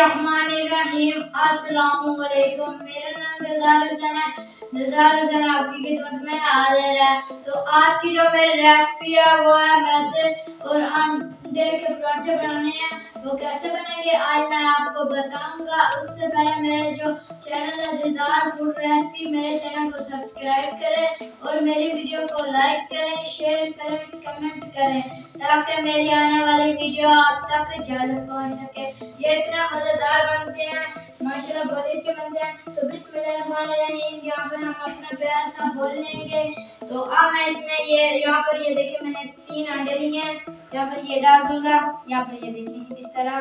बिस्मिल्लाहिर्रहमानिर्रहीम। अस्सलामुअलैकुम। मेरा नाम दिलदार हुसैन है। दिलदार हुसैन आपकी खिदमत में हाजिर है। तो आज की जो मेरी रेसिपी है वो है मैदे और अंडे के पराठे बनाने हैं। वो कैसे बनेंगे आज मैं आपको बताऊंगा। उससे पहले मेरे जो चैनल है दिलदार फूड रेसिपी, मेरे चैनल को सब्सक्राइब करें और मेरी वीडियो को लाइक करें, शेयर करें, कमेंट करें ताकि मेरी आने वाली वीडियो आप तक जल्द पहुंच सके। ये इतना मजेदार बनते हैं, माशाल्लाह बहुत अच्छे बनते हैं। तो बिस्मिल्लाहिर्रहमानिर्रहीम। यहाँ पर हम अपना प्यारा सा बोल लेंगे। तो अब मैं इसमें यहाँ पर ये देखिए मैंने 3 अंडे लिए हैं। यहाँ पर ये डाल दूंगा, यहाँ पर ये देखिए इस तरह।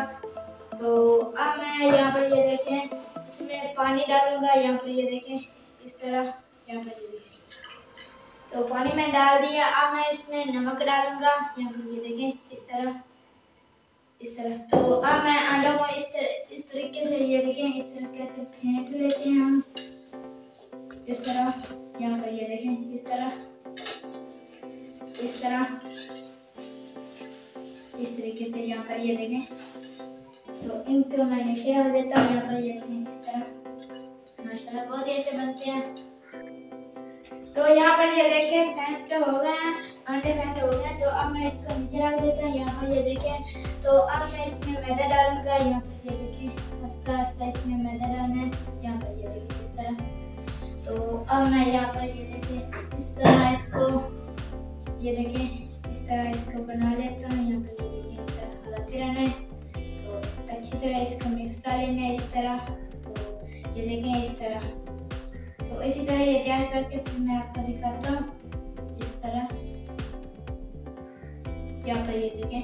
तो अब मैं यहाँ पर ये देखें इसमें पानी डालूंगा, यहाँ पर ये देखें इस तरह, यहाँ पर ये देखें। तो पानी में डाल दिया। अब मैं इसमें नमक डालूंगा, यहाँ पर ये देखें इस तरह, इस तरह। तो अब मैं अंडों को इस तरीके से ये देखें इस तरीके से फेंट लेते हैं हम इस तरह, यहाँ पर ये देखें इस तरह, इस तरह, इस तरीके से यहाँ पर ये देखें। तो इनको मैं नीचे डाल देता हूँ, यहाँ पर ये देखें इस तरह, माशाल्लाह बहुत ही अच्छे बनते हैं। तो यहाँ पर ये देखें फेंट हो गए हैं, अंडे फेंट हो गए। तो अब मैं इसको नीचे डाल देता हूँ, यहाँ पर ये देखें। तो अब मैं इसमें मैदा डालूंगा, यहाँ पर ये देखें आस्ता आस्ता इसमें मैदा डालना है, यहाँ पर ये देखें इस तरह। तो अब मैं यहाँ पर ये देखें इस तरह इसको ये देखें इस तरह इसको बना लेता हूँ, यहाँ पर ये देखें इस तरह हलाते रहना है। तो अच्छी तरह इसको मिक्स कर लेना है इस तरह। तो ये देखें इस तरह। तो इसी तरह ये तैयार करके फिर मैं आपको दिखाता हूँ इस तरह, यहाँ पर ये देखें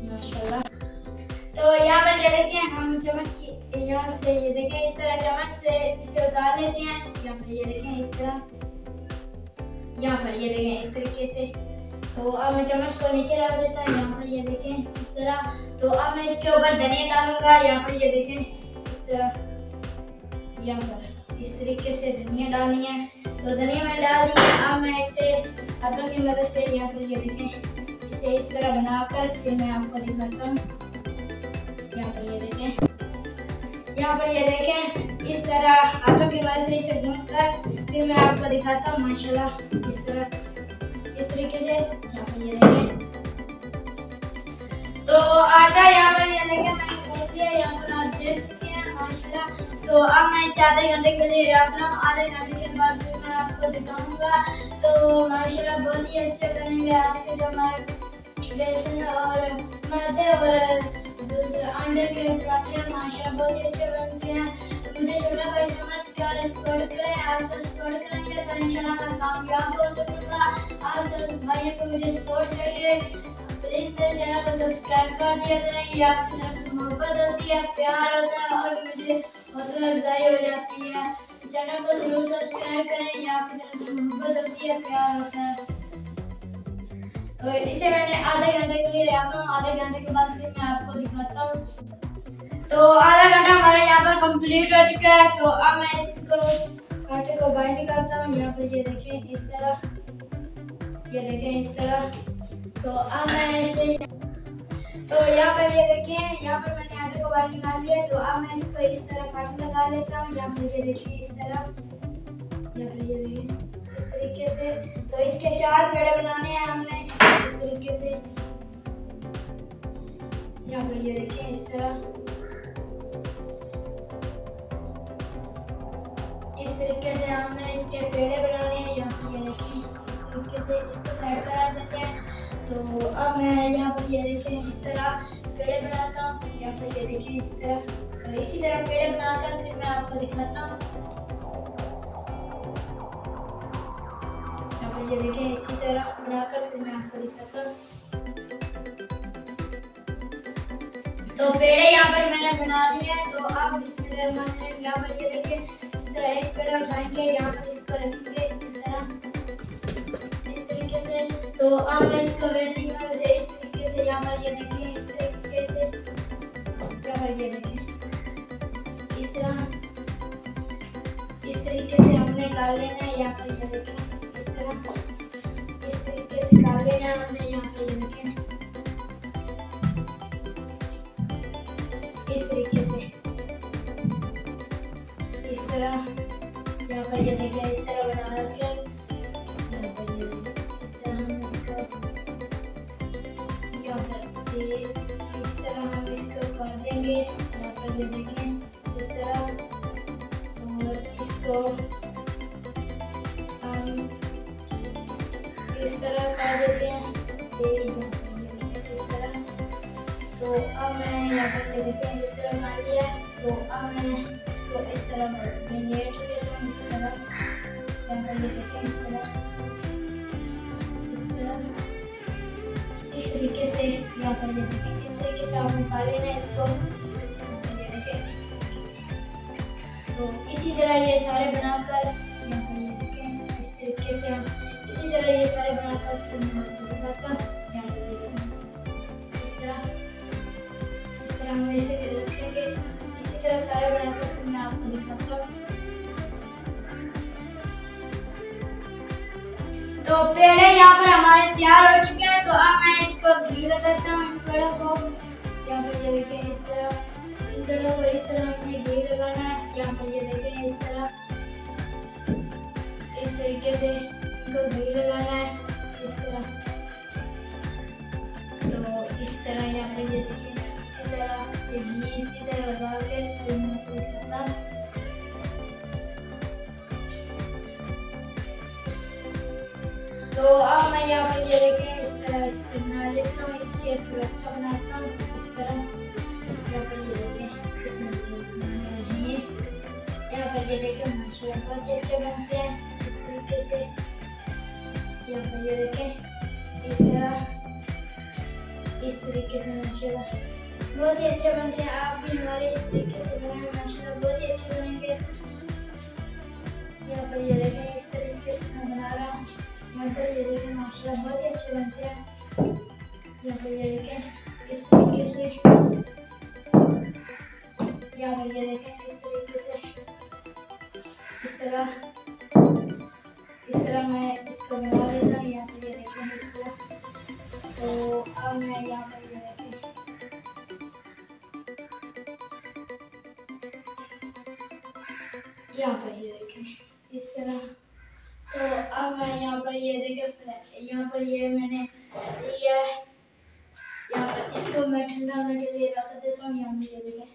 माशाल्लाह। तो यहाँ पर ये देखें हम चम्मच की यहाँ से ये देखें इस तरह चम्मच से इसे उतार लेते हैं, यहाँ पर ये देखें इस तरह, यहाँ पर ये देखें इस तरीके से। तो अब मैं चम्मच को नीचे डाल देता हूँ, यहाँ पर ये देखें इस तरह। तो अब मैं इसके ऊपर धनिया डालूंगा, यहाँ पर ये देखें इस तरह, यहाँ पर इस तरीके से धनिया डालनी है। तो धनिया मैंने डाल दी है। अब मैं इसे हाथों की मदद से यहाँ पर ये देखें इसे इस तरह बनाकर फिर मैं आपको दिखाता हूँ, यहाँ पर ये देखें, यहाँ पर ये देखें इस तरह हाथों की मदद से इसे गूंथ कर फिर मैं आपको दिखाता हूँ माशाल्लाह इस तरह, इस तरीके से, यहाँ पर ये देखें। तो आटा यहाँ पर ये देखें मैंने गूंथ लिया, यहाँ पर आप देख सकते हैं माशाल्लाह। तो अब मैं इसे आधे घंटे के लिए रख रहा हूँ, आधे घंटे के बाद फिर मैं आपको दिखाऊंगा। तो माशाल्लाह बहुत ही अच्छे बनेंगे आज के जो हमारे बेसन और मैदे और अंडे के पराठे माशाल्लाह बहुत ही अच्छे बनते हैं। मुझे छोटा भाई समझ कर सपोर्ट करें, आप सब सपोर्ट करेंगे तो इंशाल्लाह मैं कामयाब हो सकूंगा। आप सब भाइयों को मुझे सपोर्ट चाहिए, प्लीज मेरे चैनल को सब्सक्राइब कर दिया करें। ये आपकी तरफ से मोहब्बत होती है, प्यार होता है और मुझे हौसला अफजाई हो जाती है। चैनल को जरूर सब्सक्राइब करें, ये आपकी तरफ से मोहब्बत होती है, प्यार होता है। तो इसे मैंने आधे घंटे के लिए रखा हूँ, आधे घंटे के बाद फिर मैं आपको दिखाता हूँ। तो आधा घंटा हमारे यहाँ पर कंप्लीट हो चुका है। तो अब मैं इसको आटे को बाइंड करता हूँ, यहाँ पर ये देखें इस तरह, ये देखें इस तरह। तो अब मैं इसे तो यहाँ पर ये देखें, यहाँ पर मैंने आटे को बाइंड कर लिया। तो अब मैं इसको इस तरह काट लगा लेता हूँ, यहाँ पर ये देखिए इस तरह, यहाँ पर ये देखिए इस तरीके से। तो इसके 4 पेड़े बनाने हैं हमने इस तरीके से, यहाँ पर ये देखिए इस तरह, इस तरीके से हमने इसके पेड़े बनाने हैं। यहाँ पर ये देखिए इस तरीके से इसको साइड पर रख देते हैं। तो अब मैं यहाँ पर ये देखें इस तरह पेड़े बनाता हूँ, यहाँ पर ये देखें इस तरह। तो इसी तरह पेड़े बनाकर फिर मैं आपको दिखाता हूँ, यहाँ पर ये देखें इसी तरह बनाकर फिर मैं आपको दिखाता हूँ। तो पेड़े यहाँ पर मैंने बना लिए हैं। तो अब बिस्मिल्लाहिर्रहमानिर्रहीम, यहाँ पर ये देखें इस तरह एक पेड़ा उठाएंगे, यहाँ पर इसको रखेंगे इस तरह, इस तरीके से। तो अब मैं इसको वेल्डिंग से इस तरीके से, यहाँ पर ये देखिए इस तरीके से, यहाँ पर ये देखिए इस तरह, इस तरीके से हमने डाल लेना है। यहाँ पर ये देखिए इस तरह, इस तरीके से डाल लेना है हमने, यहाँ पर ये देखिए इस तरीके से, इस तरह यहाँ पर ये देखिए इस तरह बना के यहाँ पर ये इस तरह हम इसको यहाँ पर इस तरह हम इसको कर देंगे। यहाँ पर ये देखें इस तरह, और इसको हम इस तरह कर देते हैं इस तरह। तो अब मैं यहाँ पर ये देखें इस तरह मान लिया। तो अब मैं इसको इस तरह लेट लेता हूँ, इस तरह यहाँ पर ये देखें इस तरह इस तरीके से यहाँ पर ये देखें इस तरीके से आप निकाल लेना इसको। ये देखें इस तरीके से। तो इसी तरह ये सारे बनाकर यहाँ पर ये देखें इस तरीके से हम इसी तरह ये सारे बनाकर फिर मैं आपको दिखाता हूँ। यहाँ पर ये देखें इस तरह हम ऐसे रखेंगे, इसी तरह सारे बनाकर फिर मैं आपको दिखाता हूँ। तो पेड़े यहाँ पर हमारे तैयार हो चुके हैं। तो अब मैं इसको घी लगाता हूँ इन पेड़ों को। यहाँ पर ये देखें इस तरह इन पेड़ों को इस तरह हमने घी लगाना है। यहाँ पर ये देखें इस तरह इस तरीके से इनको घी लगाना है इस तरह। तो इस तरह यहाँ पर ये देखें इसी तरह ये घी इसी तरह लगा के फिर मैं आपको दिखाता हूँ। तो अब मैं यहाँ पर ये देखें इस तरह इसको बना लेता हूँ, इसके पूरा अच्छा बनाता हूँ इस तरह। यहाँ पर ये देखें इसमें यहाँ पर ये देखें माशाल्लाह बहुत ही अच्छे बनते हैं इस तरीके से। यहाँ पर ये देखें इस तरह इस तरीके से माशाल्लाह बहुत ही अच्छे बनते हैं। आप भी हमारे इस तरीके से बनाएं, माशाल्लाह बहुत ही अच्छे बनेंगे। यहाँ पर ये देखें इस तरीके से मैं बना रहा हूँ। यहाँ पर ये देखें माशाल्लाह बहुत ही अच्छे बनते हैं। यहाँ पर ये देखें इस तरीके से, यहाँ पर ये देखें इस तरीके से इस तरह मैं इसको बना लेता हूँ। यहाँ पर ये देखें इस तरह। तो अब मैं यहाँ पर ये देखें यहाँ पर ये देखें इस तरह। तो अब मैं यहाँ पर ये देखें यहाँ पर ये मैंने लिया है। यहाँ पर इसको मैं ठंडा होने के लिए रख देता हूँ। यहाँ पर ये देखें।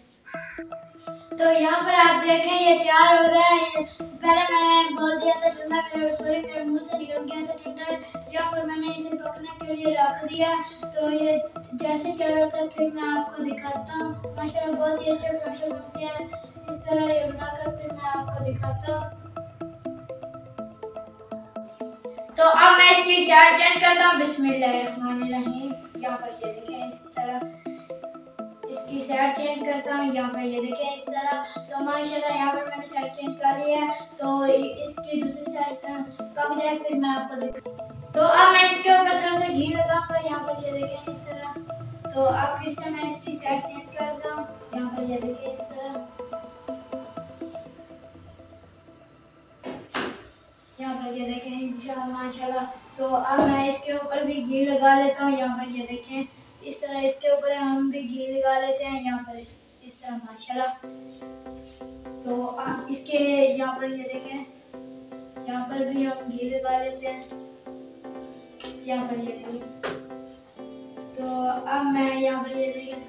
तो यहाँ पर आप देखें ये तैयार हो रहा है। पहले मैंने बोल दिया था ठंडा, मेरे मुंह से निकल गया था ठंडा। यहाँ पर मैंने इसे पकने के लिए रख दिया। तो ये जैसे तैयार होता है फिर मैं आपको दिखाता हूँ। माशाल्लाह बहुत ही अच्छे फल बनते हैं। इस तरह ये बनाकर फिर मैं आपको दिखाता हूँ। तो अब मैं इसकी साइड चेंज करता हूँ। बिस्मिल्लाहिर्रहमानिर्रहीम। यहाँ पर ये देखें इस तरह इसकी साइड चेंज करता हूँ। यहाँ पर ये देखें इस तरह। तो माशाल्लाह यहाँ पर मैंने साइड चेंज कर लिया है। तो इसकी दूसरी साइड पक जाए फिर मैं आपको दिखाऊँ। तो अब मैं इसके ऊपर थोड़ा सा घी लगाऊंगा। यहाँ पर ये देखें इस तरह। तो अब फिर से मैं इसकी साइड चेंज करता हूँ। यहाँ पर ये देखें इस तरह। यहाँ पर ये देखें इंशाअल्लाह माशाल्लाह। तो अब मैं इसके ऊपर भी घी लगा लेता हूँ। यहाँ पर ये देखें इस तरह इसके ऊपर हम भी घी लगा लेते हैं। यहाँ पर इस तरह माशाल्लाह। तो अब इसके यहाँ पर ये देखें यहाँ पर भी हम घी लगा लेते हैं। यहाँ पर ये देखें। तो अब मैं यहाँ पर ये देखें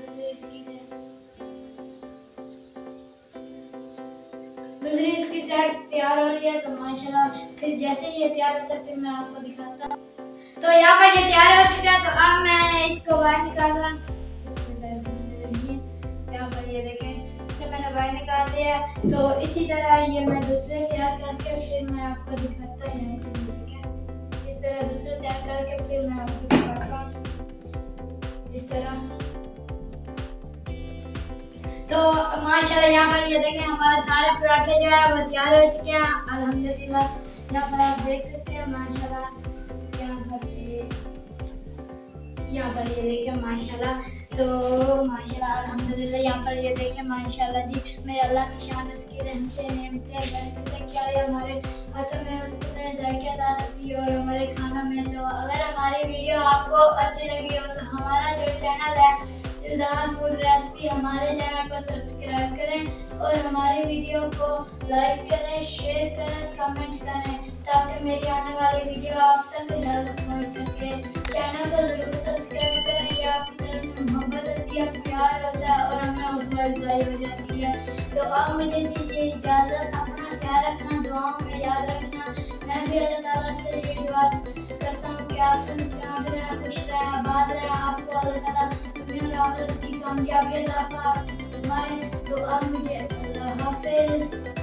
दूसरी इसकी साइड तैयार हो रही है। तो माशाल्लाह फिर जैसे ये तैयार होता है फिर मैं आपको दिखाता हूँ। तो यहाँ पर ये तैयार हो चुका है। तो अब मैं इसको बाहर निकाल रहा हूँ। यहाँ पर ये देखें इसे मैंने बाहर निकाल दिया है। तो इसी तरह ये मैं दूसरे तैयार करके फिर मैं आपको दिखाता हूँ। इस तरह दूसरे तैयार करके फिर मैं आपको दिखाता हूँ इस तरह। तो माशाल्लाह यहाँ पर ये देखें हमारे सारे पराठे जो है वो तैयार हो चुके हैं अल्हम्दुलिल्लाह। यहाँ पर आप देख सकते हैं माशाल्लाह। यहाँ पर ये देखें माशाल्लाह। तो माशाल्लाह अल्हम्दुलिल्लाह यहाँ पर ये देखें माशाल्लाह जी। मेरे अल्लाह की शान उसकी रहमतें नेमतें बरकतें क्या है हमारे हाथों में उसने ज़ायकेदार दी और हमारे खानों में। तो अगर हमारी वीडियो आपको अच्छी लगी हो तो हमारा जो चैनल है दिलदार फूड रेसिपी भी हमारे चैनल को सब्सक्राइब करें और हमारी वीडियो को लाइक करें, शेयर करें, कमेंट करें ताकि मेरी आने वाली वीडियो आप तक जल्द पहुंच सके। चैनल को जरूर सब्सक्राइब करें, ये आपकी तरफ से मोहब्बत होती है, प्यार होता है और हमें हौसला अफजाई हो जाती है। तो अब मुझे दीजिए इजाज़त, अपना ख्याल रखना, दुआओं में याद रखना। मैं भी अल्लाह ताला से ये दुआ करता हूँ कि आप सब कामयाब रहें, खुश रहें, आबाद रहें, आपको अल्लाह ताला दुनिया और आखिरत की कामयाबी अता फरमाए। तो अब मुझे अल्लाह हाफिज़।